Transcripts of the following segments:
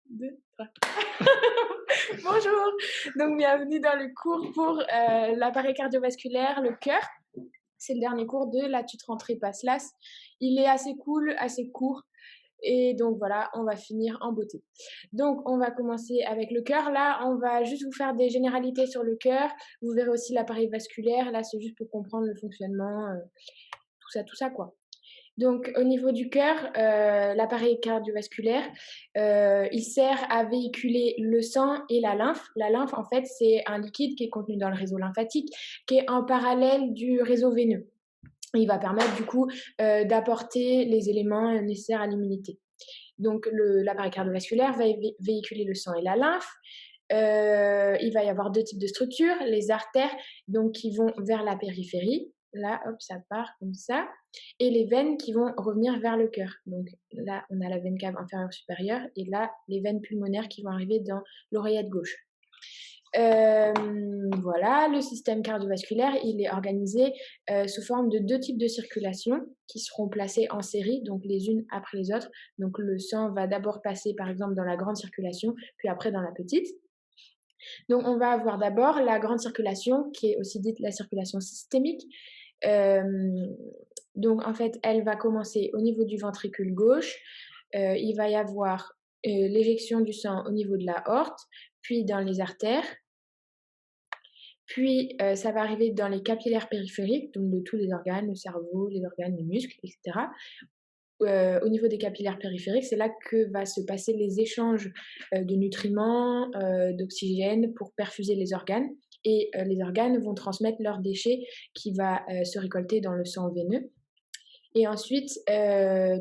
2, 3. Bonjour, donc bienvenue dans le cours pour l'appareil cardiovasculaire, le cœur. C'est le dernier cours de la tutre rentrée PASLAS. Il est assez cool, assez court. Et donc voilà, on va finir en beauté. Donc on va commencer avec le cœur. Là, on va juste vous faire des généralités sur le cœur. Vous verrez aussi l'appareil vasculaire. Là, c'est juste pour comprendre le fonctionnement, tout ça quoi. Donc, au niveau du cœur, l'appareil cardiovasculaire, il sert à véhiculer le sang et la lymphe. La lymphe, en fait, c'est un liquide qui est contenu dans le réseau lymphatique, qui est en parallèle du réseau veineux. Il va permettre, du coup, d'apporter les éléments nécessaires à l'immunité. Donc, l'appareil cardiovasculaire va véhiculer le sang et la lymphe. Il va y avoir 2 types de structures, les artères, donc qui vont vers la périphérie. Là, hop, ça part comme ça. Et les veines qui vont revenir vers le cœur. Donc là, on a la veine cave inférieure supérieure et là, les veines pulmonaires qui vont arriver dans l'oreillette gauche. Voilà, le système cardiovasculaire, il est organisé sous forme de 2 types de circulation qui seront placées en série, donc les unes après les autres. Donc le sang va d'abord passer par exemple dans la grande circulation, puis après dans la petite. Donc on va avoir d'abord la grande circulation, qui est aussi dite la circulation systémique. Donc en fait, elle va commencer au niveau du ventricule gauche. Il va y avoir l'éjection du sang au niveau de la horte, puis dans les artères. Puis ça va arriver dans les capillaires périphériques, donc de tous les organes, le cerveau, les organes, les muscles, etc. Au niveau des capillaires périphériques, c'est là que va se passer les échanges de nutriments, d'oxygène pour perfuser les organes. Et les organes vont transmettre leurs déchets qui va se récolter dans le sang veineux. Et ensuite,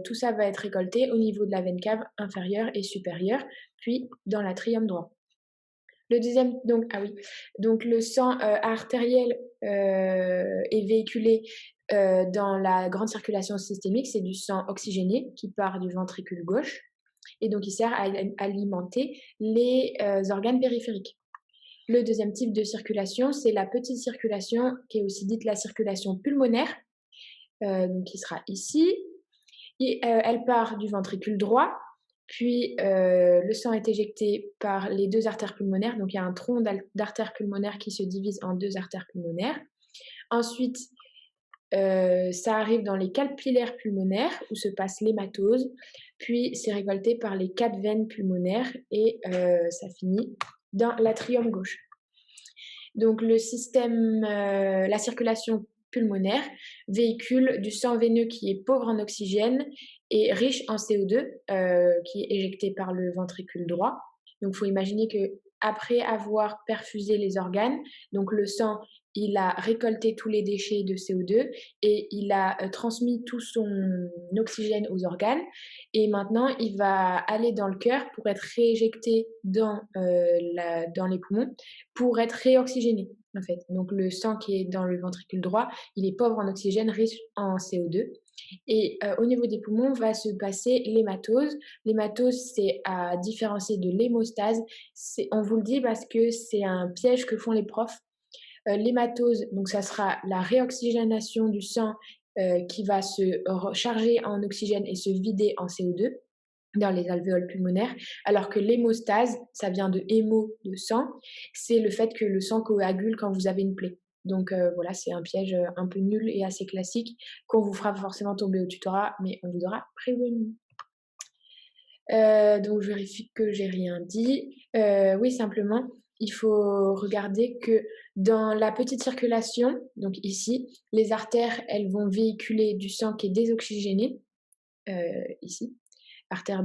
tout ça va être récolté au niveau de la veine cave inférieure et supérieure, puis dans l'atrium droit. Le deuxième, donc le sang artériel est véhiculé dans la grande circulation systémique, c'est du sang oxygéné qui part du ventricule gauche et donc il sert à alimenter les organes périphériques. Le deuxième type de circulation, c'est la petite circulation qui est aussi dite la circulation pulmonaire, donc qui sera ici. Et, elle part du ventricule droit, puis le sang est éjecté par les 2 artères pulmonaires, donc il y a un tronc d'artères pulmonaires qui se divise en 2 artères pulmonaires. Ensuite, ça arrive dans les capillaires pulmonaires où se passe l'hématose, puis c'est récolté par les 4 veines pulmonaires et ça finit dans l'atrium gauche. Donc le système, la circulation pulmonaire véhicule du sang veineux qui est pauvre en oxygène et riche en CO2, qui est éjecté par le ventricule droit. Donc il faut imaginer qu'après avoir perfusé les organes, donc le sang, il a récolté tous les déchets de CO2 et il a transmis tout son oxygène aux organes. Et maintenant, il va aller dans le cœur pour être rééjecté dans les poumons pour être réoxygéné, en fait. Donc le sang qui est dans le ventricule droit, il est pauvre en oxygène, riche en CO2. Et au niveau des poumons va se passer l'hématose. L'hématose, c'est à différencier de l'hémostase. On vous le dit parce que c'est un piège que font les profs. L'hématose, donc ça sera la réoxygénation du sang qui va se charger en oxygène et se vider en CO2 dans les alvéoles pulmonaires, alors que l'hémostase, ça vient de hémo, de sang, c'est le fait que le sang coagule quand vous avez une plaie. Donc voilà, c'est un piège un peu nul et assez classique qu'on vous fera forcément tomber au tutorat, mais on vous aura prévenu. Donc je vérifie que j'ai rien dit. Oui, simplement, il faut regarder que dans la petite circulation, donc ici, les artères, elles vont véhiculer du sang qui est désoxygéné, ici, artère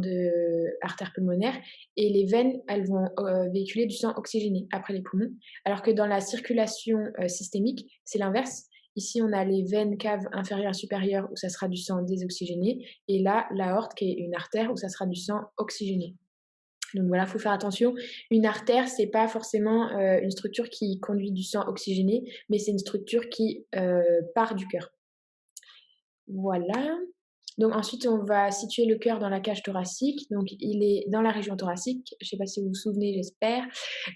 pulmonaire, et les veines, elles vont véhiculer du sang oxygéné après les poumons. Alors que dans la circulation systémique, c'est l'inverse. Ici, on a les veines caves inférieures et supérieures où ça sera du sang désoxygéné, et là, l'aorte qui est une artère où ça sera du sang oxygéné. Donc voilà, il faut faire attention. Une artère, c'est pas forcément une structure qui conduit du sang oxygéné, mais c'est une structure qui part du cœur. Voilà. Donc ensuite, on va situer le cœur dans la cage thoracique. Donc il est dans la région thoracique. Je ne sais pas si vous vous souvenez, j'espère.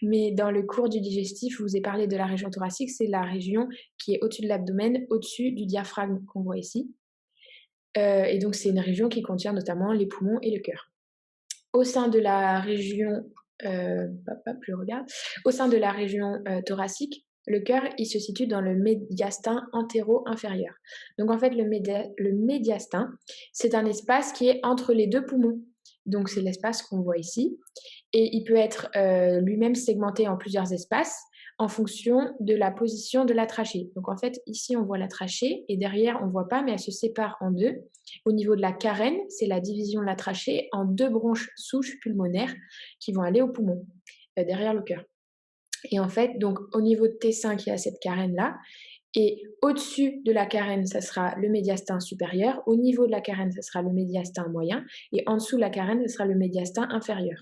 Mais dans le cours du digestif, je vous ai parlé de la région thoracique. C'est la région qui est au-dessus de l'abdomen, au-dessus du diaphragme qu'on voit ici. Et donc c'est une région qui contient notamment les poumons et le cœur. au sein de la région, je regarde, au sein de la région thoracique, le cœur, il se situe dans le médiastin antéro-inférieur. Donc en fait, le médiastin, c'est un espace qui est entre les deux poumons. Donc c'est l'espace qu'on voit ici. Et il peut être lui-même segmenté en plusieurs espaces en fonction de la position de la trachée. Donc en fait, ici, on voit la trachée et derrière, on ne voit pas, mais elle se sépare en deux. Au niveau de la carène, c'est la division de la trachée en deux bronches souches pulmonaires qui vont aller au poumon, derrière le cœur. Et en fait, donc au niveau de T5, il y a cette carène-là. Et au-dessus de la carène, ça sera le médiastin supérieur. Au niveau de la carène, ça sera le médiastin moyen. Et en dessous de la carène, ça sera le médiastin inférieur.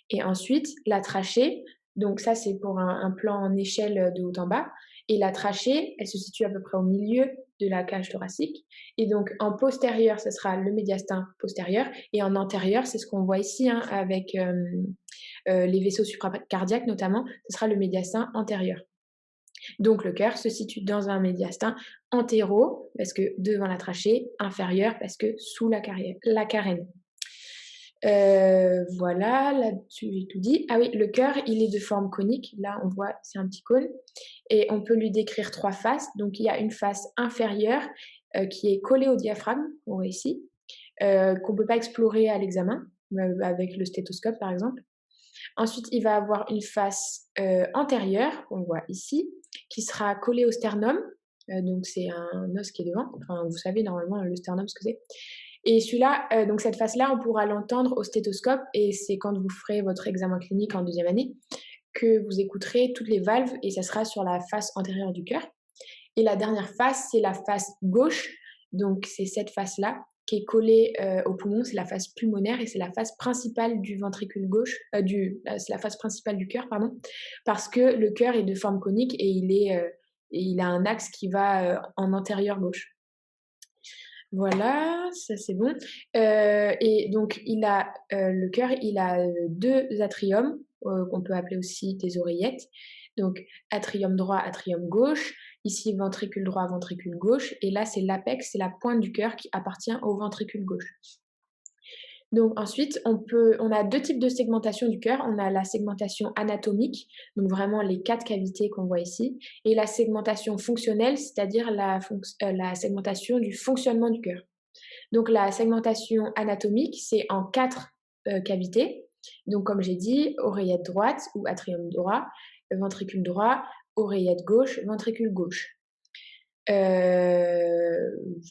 Et ensuite, la trachée, donc ça c'est pour un plan en échelle de haut en bas. Et la trachée, elle se situe à peu près au milieu de la cage thoracique. Et donc en postérieur, ce sera le médiastin postérieur. Et en antérieur, c'est ce qu'on voit ici hein, avec les vaisseaux supracardiaques notamment, ce sera le médiastin antérieur. Donc le cœur se situe dans un médiastin antéro, parce que devant la trachée, inférieur, parce que sous la carène. Voilà, là-dessus j'ai tout dit. Ah oui, le cœur, il est de forme conique. Là, on voit, c'est un petit cône. Et on peut lui décrire 3 faces. Donc, il y a une face inférieure qui est collée au diaphragme, on voit ici, qu'on ne peut pas explorer à l'examen, avec le stéthoscope par exemple. Ensuite, il va avoir une face antérieure, on voit ici, qui sera collée au sternum. Donc, c'est un os qui est devant. Enfin, vous savez normalement le sternum ce que c'est. Et celui-là, donc cette face-là, on pourra l'entendre au stéthoscope et c'est quand vous ferez votre examen clinique en deuxième année que vous écouterez toutes les valves et ça sera sur la face antérieure du cœur. Et la dernière face, c'est la face gauche. Donc c'est cette face-là qui est collée au poumon, c'est la face pulmonaire et c'est la face principale du ventricule gauche, c'est la face principale du cœur, pardon, parce que le cœur est de forme conique et il a un axe qui va en antérieur gauche. Voilà, ça c'est bon. Et donc le cœur, il a 2 atriums, qu'on peut appeler aussi des oreillettes. Donc atrium droit, atrium gauche. Ici ventricule droit, ventricule gauche. Et là c'est l'apex, c'est la pointe du cœur qui appartient au ventricule gauche. Donc ensuite, on a 2 types de segmentation du cœur. On a la segmentation anatomique, donc vraiment les 4 cavités qu'on voit ici, et la segmentation fonctionnelle, c'est-à-dire la segmentation du fonctionnement du cœur. Donc la segmentation anatomique, c'est en 4 cavités. Donc comme j'ai dit, oreillette droite ou atrium droit, ventricule droit, oreillette gauche, ventricule gauche.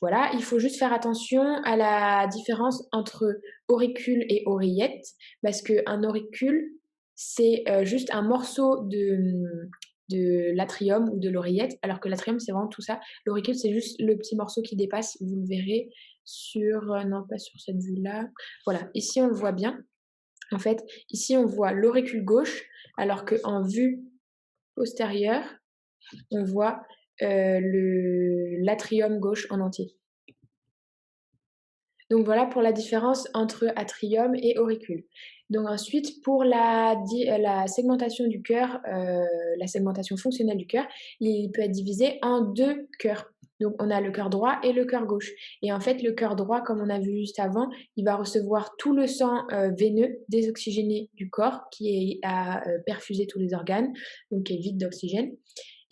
Voilà, il faut juste faire attention à la différence entre auricule et oreillette, parce qu'un auricule, c'est juste un morceau de l'atrium ou de l'oreillette, alors que l'atrium, c'est vraiment tout ça. L'auricule, c'est juste le petit morceau qui dépasse, vous le verrez sur... non, pas sur cette vue-là. Voilà, ici, on le voit bien. En fait, ici, on voit l'auricule gauche, alors qu'en vue postérieure, on voit l'atrium gauche en entier. Donc voilà pour la différence entre atrium et auricule. Donc ensuite, pour la segmentation du cœur, la segmentation fonctionnelle du cœur, il peut être divisé en 2 cœurs. Donc on a le cœur droit et le cœur gauche. Et en fait, le cœur droit, comme on a vu juste avant, il va recevoir tout le sang veineux désoxygéné du corps qui a perfusé tous les organes, donc qui est vide d'oxygène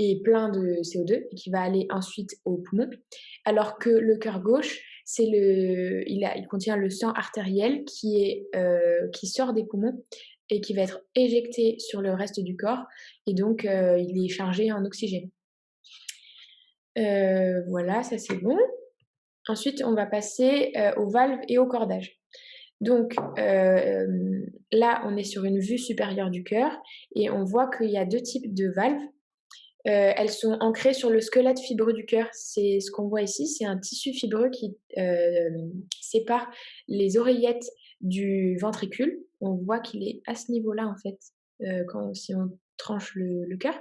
et plein de CO2 et qui va aller ensuite au poumon. Alors que le cœur gauche, il contient le sang artériel qui sort des poumons et qui va être éjecté sur le reste du corps et donc il est chargé en oxygène. Voilà, ça c'est bon. Ensuite, on va passer aux valves et au cordage. Donc là, on est sur une vue supérieure du cœur et on voit qu'il y a 2 types de valves. Elles sont ancrées sur le squelette fibreux du cœur. C'est ce qu'on voit ici, c'est un tissu fibreux qui sépare les oreillettes du ventricule. On voit qu'il est à ce niveau-là en fait, si on tranche le cœur.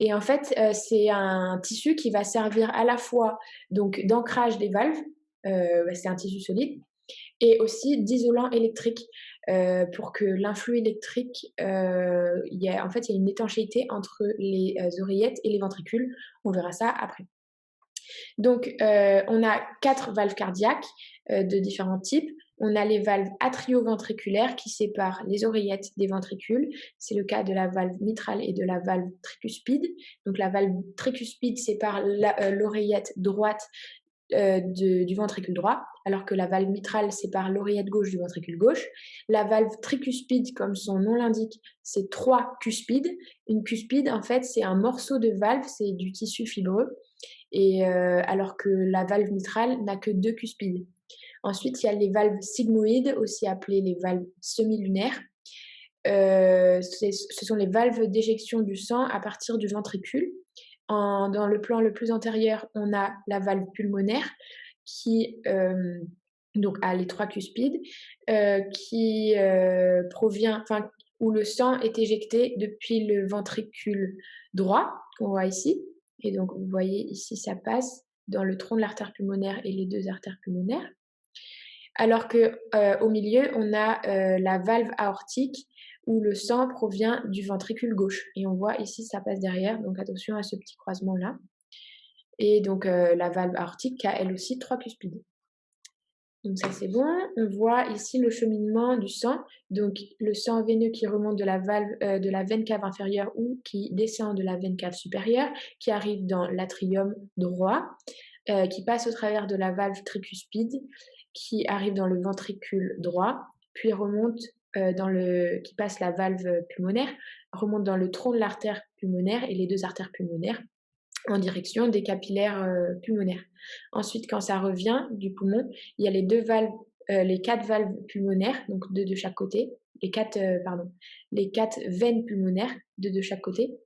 Et en fait, c'est un tissu qui va servir à la fois donc d'ancrage des valves, c'est un tissu solide, et aussi d'isolant électrique pour que l'influx électrique, il y a une étanchéité entre les oreillettes et les ventricules. On verra ça après. Donc, on a 4 valves cardiaques de différents types. On a les valves atrioventriculaires qui séparent les oreillettes des ventricules. C'est le cas de la valve mitrale et de la valve tricuspide. Donc la valve tricuspide sépare l'oreillette droite du ventricule droit, alors que la valve mitrale sépare l'oreillette gauche du ventricule gauche. La valve tricuspide, comme son nom l'indique, c'est 3 cuspides. Une cuspide, en fait, c'est un morceau de valve, c'est du tissu fibreux, et alors que la valve mitrale n'a que 2 cuspides. Ensuite, il y a les valves sigmoïdes, aussi appelées les valves semi-lunaires. Ce sont les valves d'éjection du sang à partir du ventricule. Dans le plan le plus antérieur, on a la valve pulmonaire qui donc a les 3 cuspides, qui provient, enfin, où le sang est éjecté depuis le ventricule droit, qu'on voit ici. Et donc, vous voyez ici, ça passe dans le tronc de l'artère pulmonaire et les 2 artères pulmonaires. Alors que au milieu, on a la valve aortique où le sang provient du ventricule gauche. Et on voit ici, ça passe derrière, donc attention à ce petit croisement-là. Et donc la valve aortique a elle aussi 3 cuspides. Donc ça c'est bon. On voit ici le cheminement du sang, donc le sang veineux qui remonte de la veine cave inférieure ou qui descend de la veine cave supérieure, qui arrive dans l'atrium droit, qui passe au travers de la valve tricuspide, qui arrive dans le ventricule droit, puis remonte qui passe la valve pulmonaire, remonte dans le tronc de l'artère pulmonaire et les 2 artères pulmonaires en direction des capillaires pulmonaires. Ensuite, quand ça revient du poumon, il y a les 4 valves pulmonaires, donc 2 de chaque côté, les 4 veines pulmonaires, 2 de chaque côté.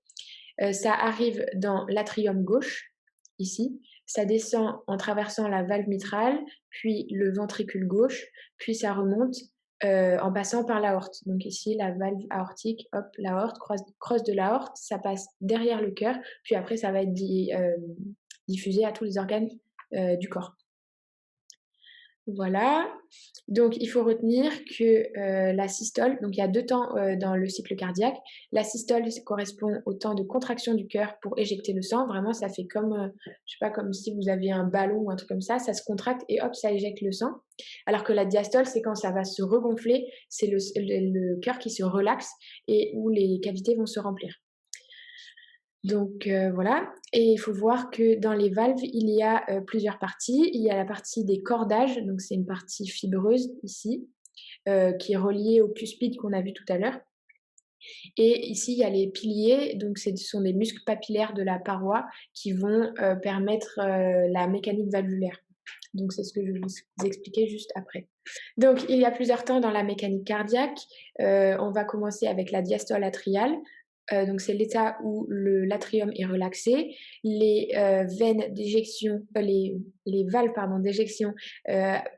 Ça arrive dans l'atrium gauche, ici. Ça descend en traversant la valve mitrale, puis le ventricule gauche, puis ça remonte en passant par l'aorte. Donc ici, la valve aortique, hop, l'aorte, crosse de l'aorte, ça passe derrière le cœur, puis après, ça va être diffusé à tous les organes du corps. Voilà. Donc, il faut retenir que la systole, donc il y a 2 temps dans le cycle cardiaque. La systole correspond au temps de contraction du cœur pour éjecter le sang. Vraiment, ça fait comme, je sais pas, comme si vous aviez un ballon ou un truc comme ça se contracte et hop, ça éjecte le sang. Alors que la diastole, c'est quand ça va se regonfler, c'est le cœur qui se relaxe et où les cavités vont se remplir. Donc voilà, et il faut voir que dans les valves, il y a plusieurs parties. Il y a la partie des cordages, donc c'est une partie fibreuse ici, qui est reliée au cuspide qu'on a vu tout à l'heure. Et ici, il y a les piliers, donc ce sont des muscles papillaires de la paroi qui vont permettre la mécanique valvulaire. Donc c'est ce que je vais vous expliquer juste après. Donc il y a plusieurs temps dans la mécanique cardiaque. On va commencer avec la diastole atriale. Donc c'est l'état où l'atrium est relaxé, les veines d'éjection, les valves d'éjection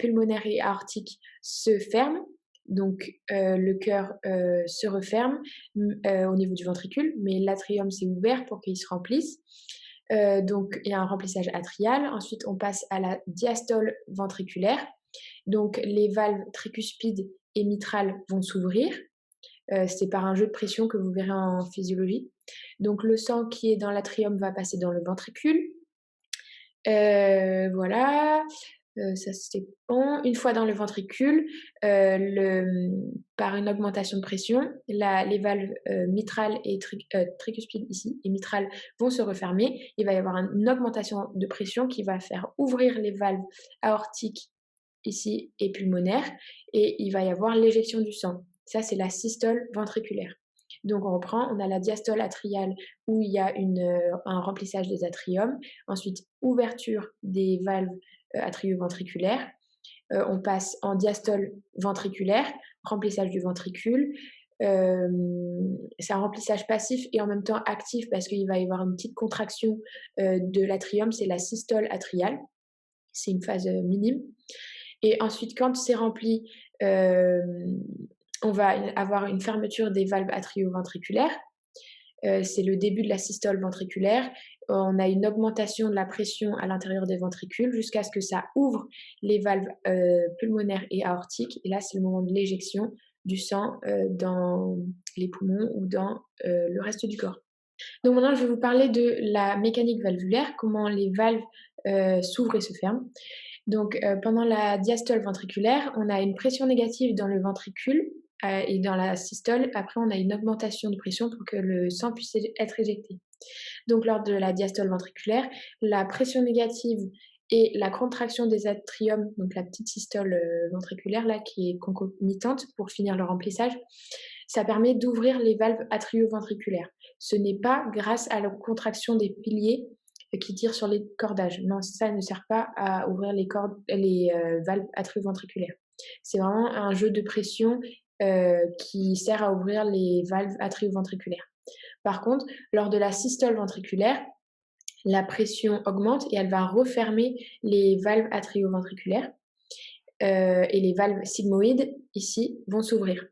pulmonaire et aortique se ferment. Donc le cœur se referme au niveau du ventricule, mais l'atrium s'est ouvert pour qu'il se remplisse. Donc il y a un remplissage atrial. Ensuite on passe à la diastole ventriculaire. Donc les valves tricuspides et mitrales vont s'ouvrir. C'est par un jeu de pression que vous verrez en physiologie. Donc le sang qui est dans l'atrium va passer dans le ventricule. Voilà, ça c'est bon. Une fois dans le ventricule, par une augmentation de pression, les valves mitrales et tricuspides ici et mitrales vont se refermer. Il va y avoir une augmentation de pression qui va faire ouvrir les valves aortiques ici et pulmonaires, et il va y avoir l'éjection du sang. Ça, c'est la systole ventriculaire. Donc on reprend, on a la diastole atriale où il y a un remplissage des atriums, ensuite ouverture des valves atrioventriculaires, on passe en diastole ventriculaire, remplissage du ventricule, c'est un remplissage passif et en même temps actif parce qu'il va y avoir une petite contraction de l'atrium, c'est la systole atriale, c'est une phase minime. Et ensuite, quand c'est rempli, on va avoir une fermeture des valves atrioventriculaires. C'est le début de la systole ventriculaire. On a une augmentation de la pression à l'intérieur des ventricules jusqu'à ce que ça ouvre les valves pulmonaires et aortiques. Et là, c'est le moment de l'éjection du sang dans les poumons ou dans le reste du corps. Donc maintenant, je vais vous parler de la mécanique valvulaire, comment les valves s'ouvrent et se ferment. Donc, pendant la diastole ventriculaire, on a une pression négative dans le ventricule, et dans la systole, après, on a une augmentation de pression pour que le sang puisse être éjecté. Donc, lors de la diastole ventriculaire, la pression négative et la contraction des atriums, donc la petite systole ventriculaire là, qui est concomitante pour finir le remplissage, ça permet d'ouvrir les valves atrioventriculaires. Ce n'est pas grâce à la contraction des piliers qui tirent sur les cordages. Non, ça ne sert pas à ouvrir les valves atrioventriculaires. C'est vraiment un jeu de pression qui sert à ouvrir les valves atrioventriculaires. Par contre, lors de la systole ventriculaire, la pression augmente et elle va refermer les valves atrioventriculaires et les valves sigmoïdes ici vont s'ouvrir.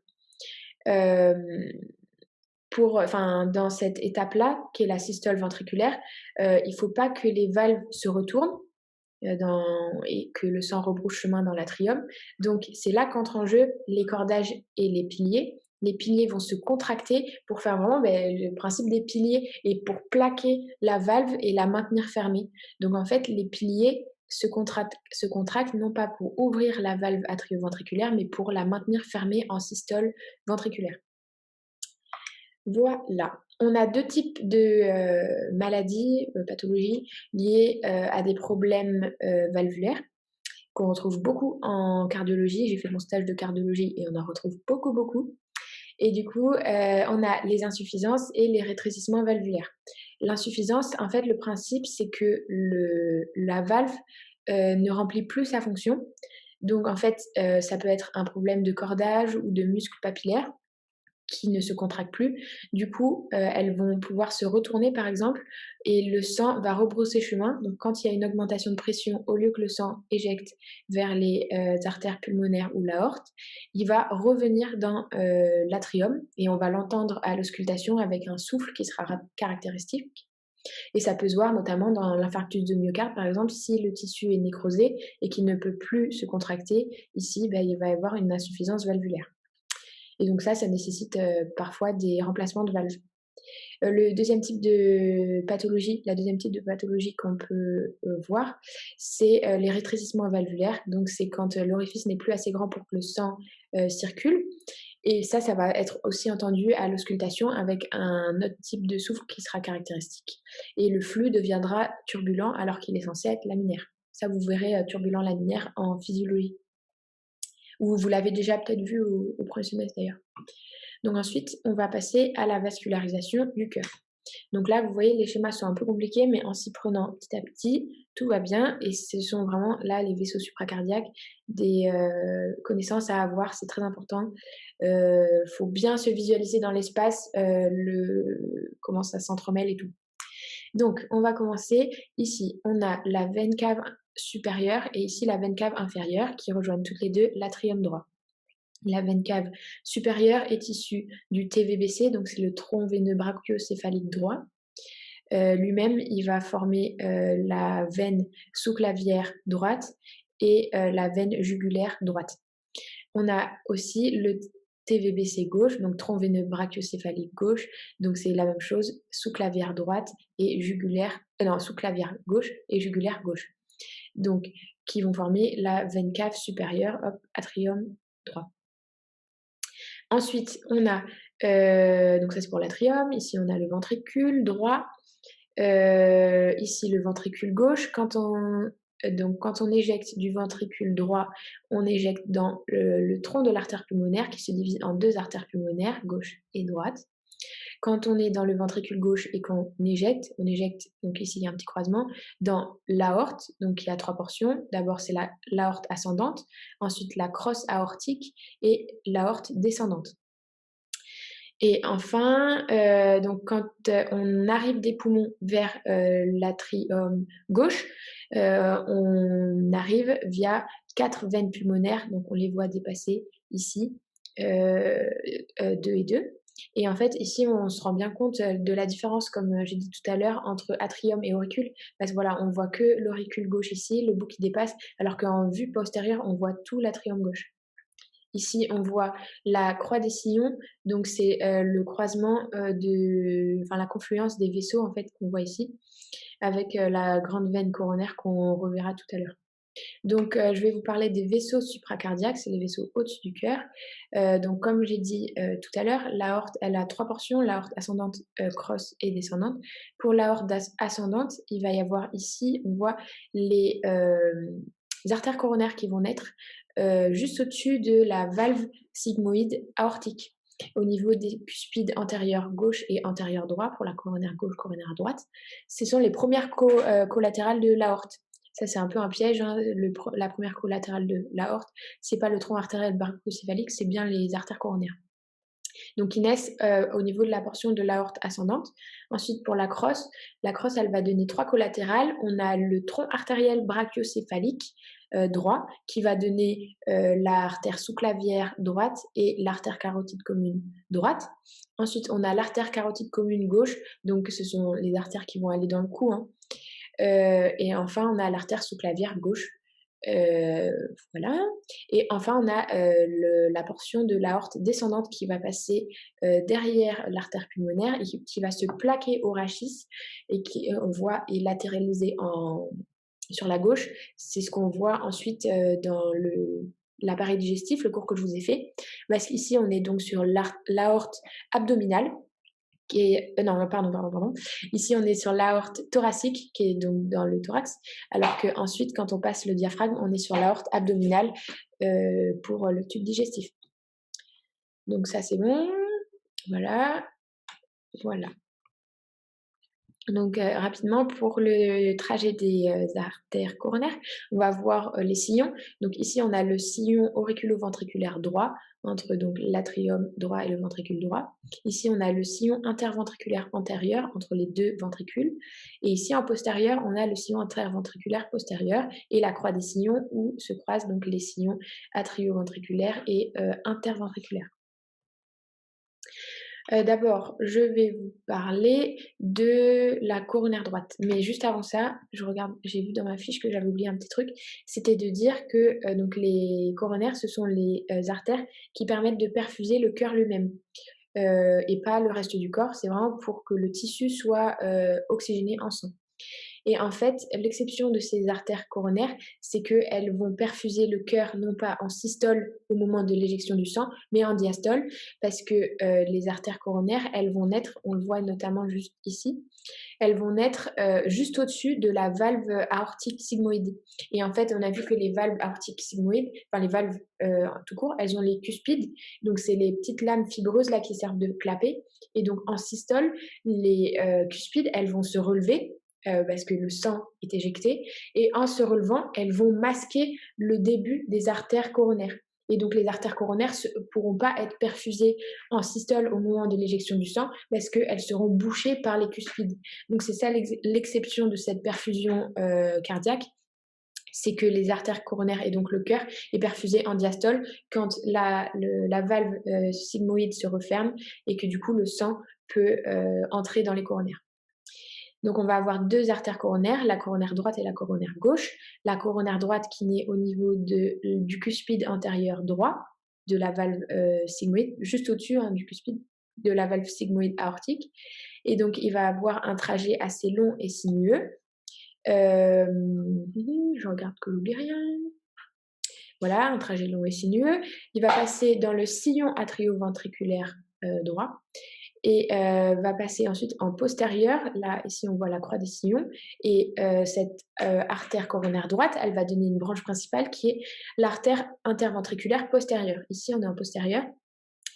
Dans cette étape-là, qui est la systole ventriculaire, il ne faut pas que les valves se retournent et que le sang rebrouche chemin dans l'atrium. Donc c'est là qu'entrent en jeu les cordages et les piliers. Les piliers vont se contracter pour faire vraiment le principe des piliers et pour plaquer la valve et la maintenir fermée. Donc en fait, les piliers se contractent non pas pour ouvrir la valve atrioventriculaire, mais pour la maintenir fermée en systole ventriculaire. Voilà. On a 2 types de maladies, pathologies liées à des problèmes valvulaires qu'on retrouve beaucoup en cardiologie. J'ai fait mon stage de cardiologie et on en retrouve beaucoup, beaucoup. Et du coup, on a les insuffisances et les rétrécissements valvulaires. L'insuffisance, en fait, le principe, c'est que la valve ne remplit plus sa fonction. Donc en fait, ça peut être un problème de cordage ou de muscle papillaire qui ne se contractent plus. Du coup, elles vont pouvoir se retourner par exemple et le sang va rebrousser chemin. Donc quand il y a une augmentation de pression, au lieu que le sang éjecte vers les artères pulmonaires ou l'aorte, il va revenir dans l'atrium et on va l'entendre à l'auscultation avec un souffle qui sera caractéristique. Et ça peut se voir notamment dans l'infarctus de myocarde, par exemple, si le tissu est nécrosé et qu'il ne peut plus se contracter, ici, il va y avoir une insuffisance valvulaire. Et donc ça nécessite parfois des remplacements de valves. Le deuxième type de pathologie, la deuxième type de pathologie qu'on peut voir, c'est les rétrécissements valvulaires. Donc c'est quand l'orifice n'est plus assez grand pour que le sang circule. Et ça va être aussi entendu à l'auscultation avec un autre type de souffle qui sera caractéristique. Et le flux deviendra turbulent alors qu'il est censé être laminaire. Ça, vous verrez turbulent laminaire en physiologie. Ou vous l'avez déjà peut-être vu au premier semestre d'ailleurs. Donc ensuite, on va passer à la vascularisation du cœur. Donc là, vous voyez, les schémas sont un peu compliqués, mais en s'y prenant petit à petit, tout va bien. Et ce sont vraiment là les vaisseaux supracardiaques, des connaissances à avoir, c'est très important. Faut bien se visualiser dans l'espace, comment ça s'entremêle et tout. Donc, on va commencer. Ici, on a la veine cave supérieure et ici la veine cave inférieure qui rejoignent toutes les deux l'atrium droit. La veine cave supérieure est issue du TVBC, donc c'est le tronc veineux brachiocéphalique droit. Lui-même, il va former la veine sous-clavière droite et la veine jugulaire droite. On a aussi le TVBC gauche, donc tronc veineux brachiocéphalique gauche, donc c'est la même chose, sous-clavière droite et sous-clavière gauche et jugulaire gauche. Donc, qui vont former la veine cave supérieure, atrium droit. Ensuite, on a, donc ça c'est pour l'atrium, ici on a le ventricule droit, ici le ventricule gauche. Quand on éjecte du ventricule droit, on éjecte dans le tronc de l'artère pulmonaire qui se divise en 2 artères pulmonaires, gauche et droite. Quand on est dans le ventricule gauche et qu'on éjecte, donc ici il y a un petit croisement, dans l'aorte, donc il y a 3 portions. D'abord c'est l'aorte ascendante, ensuite la crosse aortique et l'aorte descendante. Et enfin, donc quand on arrive des poumons vers l'atrium gauche, on arrive via 4 veines pulmonaires, donc on les voit dépasser ici, 2 et 2. Et en fait, ici, on se rend bien compte de la différence, comme j'ai dit tout à l'heure, entre atrium et auricule. Parce que voilà, on voit que l'auricule gauche ici, le bout qui dépasse, alors qu'en vue postérieure, on voit tout l'atrium gauche. Ici, on voit la croix des sillons, donc c'est le croisement la confluence des vaisseaux en fait qu'on voit ici, avec la grande veine coronaire qu'on reverra tout à l'heure. Donc, je vais vous parler des vaisseaux supracardiaques, c'est les vaisseaux au-dessus du cœur. Donc comme j'ai dit, tout à l'heure, l'aorte, elle a 3 portions, l'aorte ascendante, crosse et descendante. Pour l'aorte ascendante, il va y avoir ici, on voit les artères coronaires qui vont naître, juste au-dessus de la valve sigmoïde aortique, au niveau des cuspides antérieurs gauche et antérieur droit pour la coronaire gauche, coronaire droite. Ce sont les premières collatérales de l'aorte. Ça, c'est un peu un piège, hein. La première collatérale de l'aorte, c'est pas le tronc artériel brachocéphalique, c'est bien les artères coronaires. Donc, ils naissent au niveau de la portion de l'aorte ascendante. Ensuite, pour la crosse, elle va donner 3 collatérales. On a le tronc artériel brachiocéphalique droit, qui va donner l'artère sous-clavière droite et l'artère carotide commune droite. Ensuite, on a l'artère carotide commune gauche, donc ce sont les artères qui vont aller dans le cou, hein. Et enfin, on a l'artère sous-clavière gauche. Heu, voilà. Et enfin, on a, la portion de l'aorte descendante qui va passer, derrière l'artère pulmonaire et qui va se plaquer au rachis et qui, on voit est latéralisée sur la gauche. C'est ce qu'on voit ensuite, dans l'appareil digestif, le cours que je vous ai fait. Parce qu'ici, on est donc sur l'aorte abdominale qui est non, pardon. Ici, on est sur l'aorte thoracique qui est donc dans le thorax, alors qu'ensuite, quand on passe le diaphragme, on est sur l'aorte abdominale, pour le tube digestif. Donc ça, c'est bon. Voilà, voilà. Donc, rapidement pour le trajet des, artères coronaires, on va voir, les sillons. Donc ici, on a le sillon auriculo-ventriculaire droit, entre donc l'atrium droit et le ventricule droit. Ici, on a le sillon interventriculaire antérieur, entre les 2 ventricules et ici, en postérieur, on a le sillon interventriculaire postérieur et la croix des sillons où se croisent donc les sillons atrioventriculaires et interventriculaires. D'abord, je vais vous parler de la coronaire droite. Mais juste avant ça, j'ai vu dans ma fiche que j'avais oublié un petit truc, c'était de dire que, donc les coronaires, ce sont les, artères qui permettent de perfuser le cœur lui-même, et pas le reste du corps. C'est vraiment pour que le tissu soit, oxygéné en sang. Et en fait, l'exception de ces artères coronaires, c'est qu'elles vont perfuser le cœur non pas en systole au moment de l'éjection du sang, mais en diastole, parce que les artères coronaires, elles vont naître, on le voit notamment juste ici, elles vont naître juste au-dessus de la valve aortique sigmoïde. Et en fait, on a vu que les valves aortiques sigmoïdes, enfin les valves tout court, elles ont les cuspides, donc c'est les petites lames fibreuses là qui servent de clapet. Et donc en systole, les cuspides, elles vont se relever parce que le sang est éjecté, et en se relevant, elles vont masquer le début des artères coronaires. Et donc les artères coronaires ne pourront pas être perfusées en systole au moment de l'éjection du sang parce qu'elles seront bouchées par les cuspides. Donc c'est ça l'exception de cette perfusion cardiaque, c'est que les artères coronaires et donc le cœur est perfusé en diastole quand la valve sigmoïde se referme et que du coup le sang peut entrer dans les coronaires. Donc on va avoir 2 artères coronaires, la coronaire droite et la coronaire gauche. La coronaire droite qui naît au niveau du cuspide antérieur droit de la valve sigmoïde, juste au-dessus, hein, du cuspide de la valve sigmoïde aortique. Et donc il va avoir un trajet assez long et sinueux. Je regarde que j'oublie rien. Voilà, un trajet long et sinueux. Il va passer dans le sillon atrioventriculaire droit et va passer ensuite en postérieur. Là, ici, on voit la croix des sillons et cette artère coronaire droite, elle va donner une branche principale qui est l'artère interventriculaire postérieure. Ici, on est en postérieur.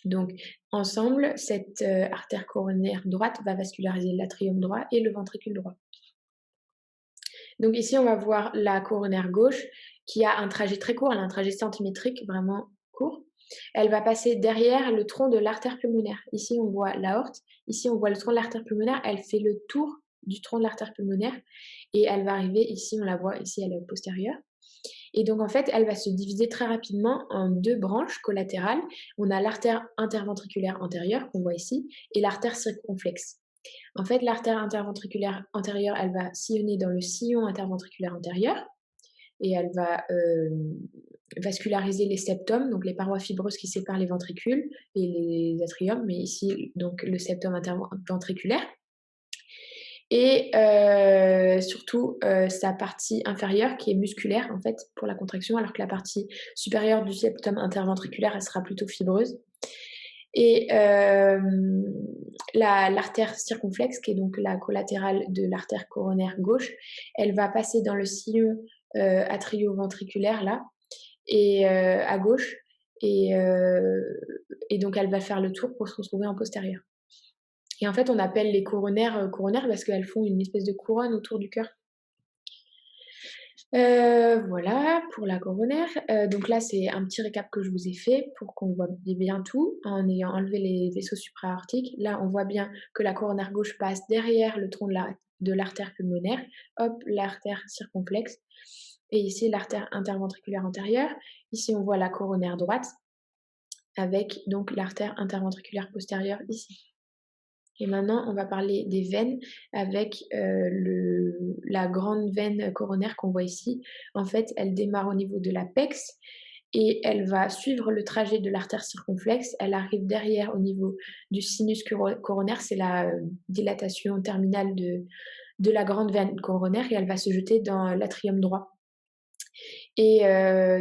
Donc, ensemble, cette artère coronaire droite va vasculariser l'atrium droit et le ventricule droit. Donc ici, on va voir la coronaire gauche qui a un trajet très court, elle a un trajet centimétrique vraiment court. Elle va passer derrière le tronc de l'artère pulmonaire. Ici, on voit l'aorte. Ici, on voit le tronc de l'artère pulmonaire. Elle fait le tour du tronc de l'artère pulmonaire et elle va arriver ici, on la voit ici, elle est postérieure. Et donc, en fait, elle va se diviser très rapidement en 2 branches collatérales. On a l'artère interventriculaire antérieure, qu'on voit ici, et l'artère circonflexe. En fait, l'artère interventriculaire antérieure, elle va sillonner dans le sillon interventriculaire antérieur et elle va vasculariser les septums, donc les parois fibreuses qui séparent les ventricules et les atriums, mais ici, donc le septum interventriculaire. et surtout, sa partie inférieure qui est musculaire, en fait, pour la contraction, alors que la partie supérieure du septum interventriculaire, elle sera plutôt fibreuse. Et l'artère circonflexe, qui est donc la collatérale de l'artère coronaire gauche, elle va passer dans le sillon atrioventriculaire là, et à gauche, et, et donc elle va faire le tour pour se retrouver en postérieur. Et en fait, on appelle les coronaires coronaires parce qu'elles font une espèce de couronne autour du cœur. Voilà pour la coronaire. Donc là, c'est un petit récap que je vous ai fait pour qu'on voit bien tout en ayant enlevé les vaisseaux supra-aortiques. Là, on voit bien que la coronaire gauche passe derrière le tronc de l'artère pulmonaire. Hop, l'artère circonflexe. Et ici, l'artère interventriculaire antérieure. Ici, on voit la coronaire droite avec donc l'artère interventriculaire postérieure ici. Et maintenant, on va parler des veines avec la grande veine coronaire qu'on voit ici. En fait, elle démarre au niveau de l'apex et elle va suivre le trajet de l'artère circonflexe. Elle arrive derrière au niveau du sinus coronaire, c'est la dilatation terminale de la grande veine coronaire, et elle va se jeter dans l'atrium droit. Et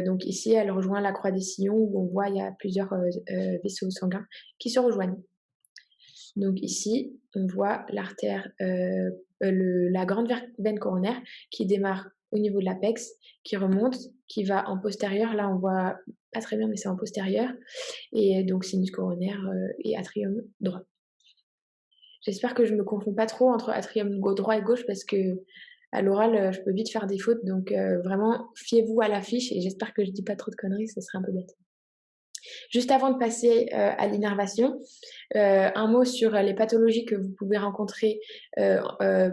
donc ici, elle rejoint la croix des sillons où on voit il y a plusieurs vaisseaux sanguins qui se rejoignent. Donc ici, on voit l'artère, la grande veine coronaire qui démarre au niveau de l'apex, qui remonte, qui va en postérieur. Là, on voit pas très bien, mais c'est en postérieur. Et donc sinus coronaire et atrium droit. J'espère que je me confonds pas trop entre atrium droit et gauche parce que à l'oral, je peux vite faire des fautes. Donc vraiment, fiez-vous à l'affiche et j'espère que je dis pas trop de conneries, ça serait un peu bête. Juste avant de passer à l'innervation, un mot sur les pathologies que vous pouvez rencontrer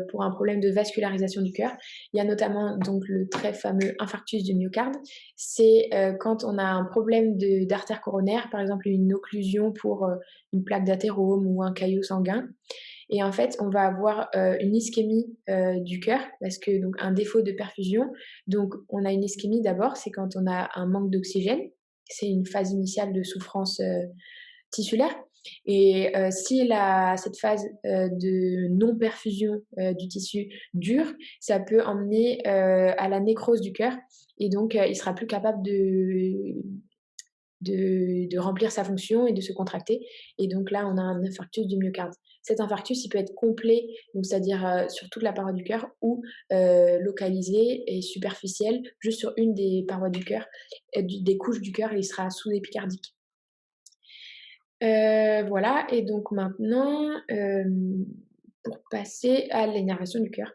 pour un problème de vascularisation du cœur. Il y a notamment donc le très fameux infarctus du myocarde. C'est quand on a un problème d'artère coronaire, par exemple une occlusion pour une plaque d'athérome ou un caillot sanguin. Et en fait, on va avoir une ischémie du cœur parce que donc un défaut de perfusion. Donc on a une ischémie d'abord, c'est quand on a un manque d'oxygène. C'est une phase initiale de souffrance tissulaire. Et si cette phase de non-perfusion du tissu dure, ça peut emmener à la nécrose du cœur. Et donc, il sera plus capable de remplir sa fonction et de se contracter. Et donc là, on a un infarctus du myocarde. Cet infarctus, il peut être complet, donc c'est-à-dire sur toute la paroi du cœur, ou localisé et superficiel, juste sur une des parois du cœur, des couches du cœur, et il sera sous-épicardique. Voilà, et donc maintenant, pour passer à l'innervation du cœur.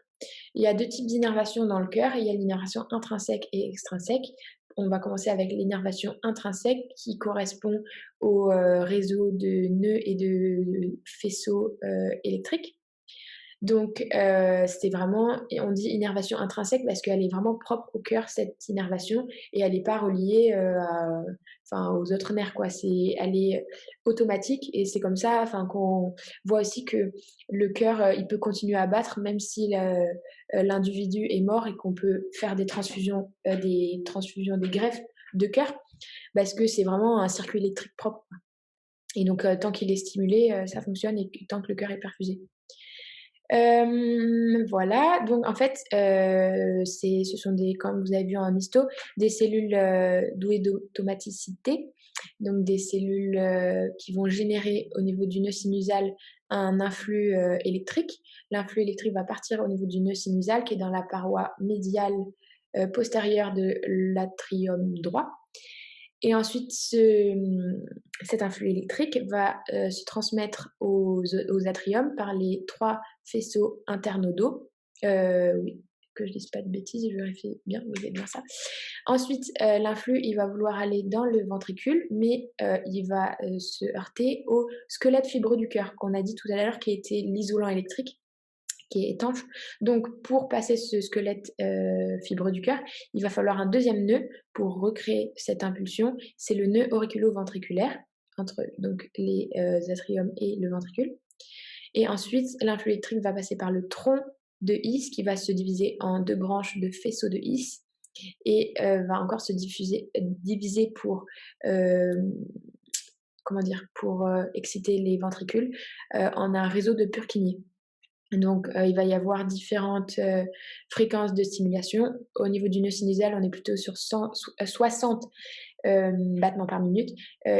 Il y a 2 types d'innervation dans le cœur. Il y a l'innervation intrinsèque et extrinsèque. On va commencer avec l'innervation intrinsèque qui correspond au réseau de nœuds et de faisceaux électriques. Donc, c'est vraiment, et on dit innervation intrinsèque parce qu'elle est vraiment propre au cœur, cette innervation, et elle n'est pas reliée aux autres nerfs, quoi. Elle est automatique, et c'est comme ça qu'on voit aussi que le cœur, il peut continuer à battre même si l'individu est mort, et qu'on peut faire des transfusions, des greffes de cœur, parce que c'est vraiment un circuit électrique propre. Et donc, tant qu'il est stimulé, ça fonctionne, et tant que le cœur est perfusé. Voilà, donc en fait, ce sont comme vous avez vu en histo, des cellules douées d'automaticité, donc des cellules qui vont générer au niveau du nœud sinusal un influx électrique. L'influx électrique va partir au niveau du nœud sinusal qui est dans la paroi médiale postérieure de l'atrium droit. Et ensuite, cet influx électrique va se transmettre aux atriums par les 3 faisceaux internodaux. Oui, que je dise pas de bêtises, je vérifie bien, vous avez bien ça. Ensuite, l'influx, il va vouloir aller dans le ventricule, mais il va se heurter au squelette fibreux du cœur, qu'on a dit tout à l'heure, qui était l'isolant électrique, qui est étanche. Donc, pour passer ce squelette fibreux du cœur, il va falloir un deuxième nœud pour recréer cette impulsion. C'est le nœud auriculo-ventriculaire, entre donc les atriums et le ventricule. Et ensuite, l'influx électrique va passer par le tronc de His, qui va se diviser en 2 branches de faisceaux de His, et va encore se diviser pour exciter les ventricules en un réseau de Purkinje. Donc, il va y avoir différentes, fréquences de stimulation. Au niveau du nœud sinusal, on est plutôt sur 60 battements par minute.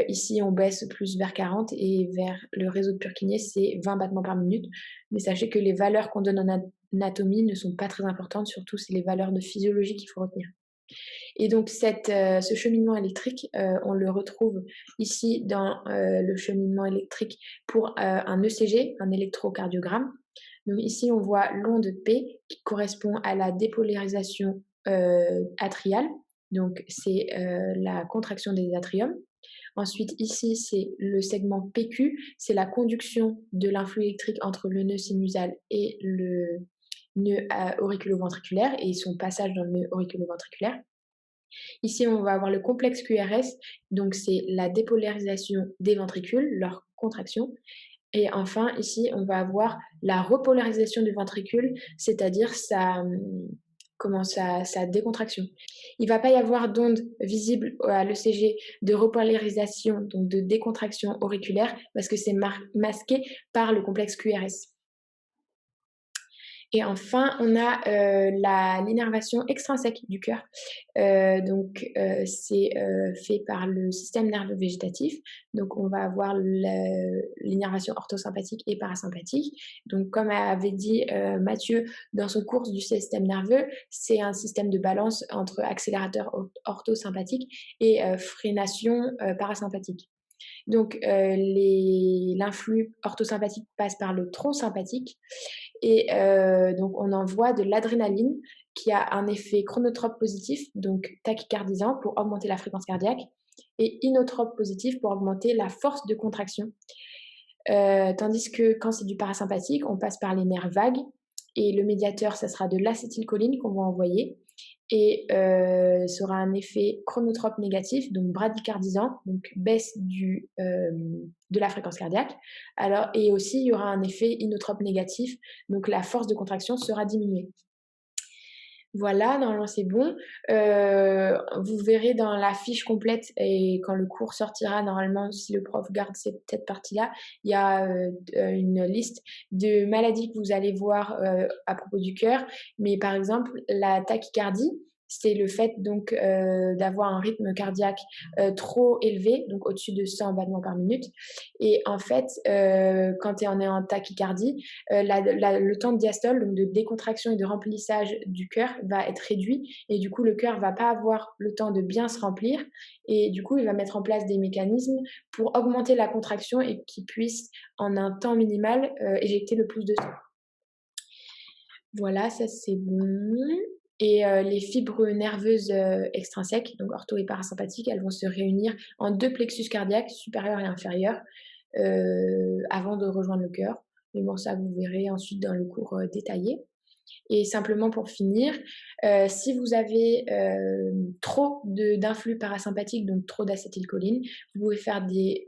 Ici, on baisse plus vers 40 et vers le réseau de Purkinje, c'est 20 battements par minute. Mais sachez que les valeurs qu'on donne en anatomie ne sont pas très importantes, surtout c'est les valeurs de physiologie qu'il faut retenir. Et donc ce cheminement électrique, on le retrouve ici dans le cheminement électrique pour un ECG, un électrocardiogramme. Donc ici, on voit l'onde P qui correspond à la dépolarisation atriale. Donc c'est la contraction des atriums. Ensuite, ici, c'est le segment PQ, c'est la conduction de l'influx électrique entre le nœud sinusal et le nœud auriculoventriculaire et son passage dans le nœud auriculoventriculaire. Ici, on va avoir le complexe QRS, donc c'est la dépolarisation des ventricules, leur contraction. Et enfin, ici, on va avoir la repolarisation du ventricule, c'est-à-dire sa décontraction. Il ne va pas y avoir d'onde visible à l'ECG de repolarisation, donc de décontraction auriculaire, parce que c'est masqué par le complexe QRS. Et enfin, on a l'innervation extrinsèque du cœur. C'est fait par le système nerveux végétatif. Donc, on va avoir l'innervation orthosympathique et parasympathique. Donc, comme avait dit Mathieu dans son cours du système nerveux, c'est un système de balance entre accélérateur orthosympathique et freination parasympathique. Donc, l'influx orthosympathique passe par le tronc sympathique et donc on envoie de l'adrénaline qui a un effet chronotrope positif, donc tachycardisant pour augmenter la fréquence cardiaque, et inotrope positif pour augmenter la force de contraction. Tandis que quand c'est du parasympathique, on passe par les nerfs vagues et le médiateur, ça sera de l'acétylcholine qu'on va envoyer et ça aura un effet chronotrope négatif, donc bradycardisant, donc baisse de la fréquence cardiaque. Et aussi, il y aura un effet inotrope négatif, donc la force de contraction sera diminuée. Voilà, normalement c'est bon. Vous verrez dans la fiche complète et quand le cours sortira, normalement, si le prof garde cette partie-là, il y a une liste de maladies que vous allez voir à propos du cœur. Mais par exemple, la tachycardie, c'est le fait donc d'avoir un rythme cardiaque trop élevé, donc au-dessus de 100 battements par minute. Et en fait, quand on est en tachycardie, le temps de diastole, donc de décontraction et de remplissage du cœur, va être réduit et du coup le cœur va pas avoir le temps de bien se remplir et du coup il va mettre en place des mécanismes pour augmenter la contraction et qu'il puisse en un temps minimal éjecter le plus de sang. Voilà, ça c'est bon. Et les fibres nerveuses extrinsèques, donc ortho et parasympathiques, elles vont se réunir en deux plexus cardiaques, supérieur et inférieur, avant de rejoindre le cœur. Mais bon, ça vous verrez ensuite dans le cours détaillé. Et simplement pour finir, si vous avez trop d'influx parasympathique, donc trop d'acétylcholine, vous pouvez faire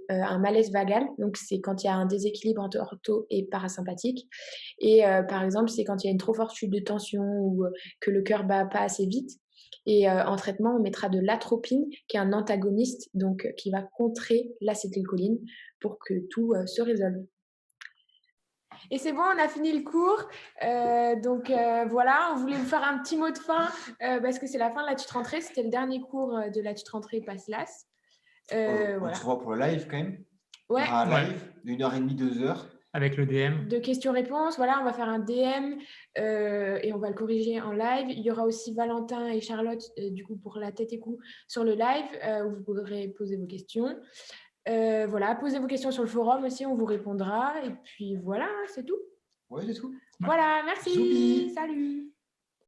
un malaise vagal. Donc c'est quand il y a un déséquilibre entre ortho et parasympathique. Et par exemple, c'est quand il y a une trop forte chute de tension ou que le cœur bat pas assez vite. Et en traitement, on mettra de l'atropine, qui est un antagoniste, donc qui va contrer l'acétylcholine pour que tout se résolve. Et c'est bon, on a fini le cours. Voilà, on voulait vous faire un petit mot de fin parce que c'est la fin de la tutre rentrée. C'était le dernier cours de la tutre rentrée PASLAS. On se revoit pour le live quand même. Ouais. Il y aura un live d'1h30, 2h. Avec le DM. De questions-réponses, voilà, on va faire un DM et on va le corriger en live. Il y aura aussi Valentin et Charlotte, du coup, pour la tête et cou sur le live où vous pourrez poser vos questions. Voilà, posez vos questions sur le forum aussi, on vous répondra. Et puis voilà, c'est tout. Ouais, c'est tout. Voilà, merci. Zoubi. Salut.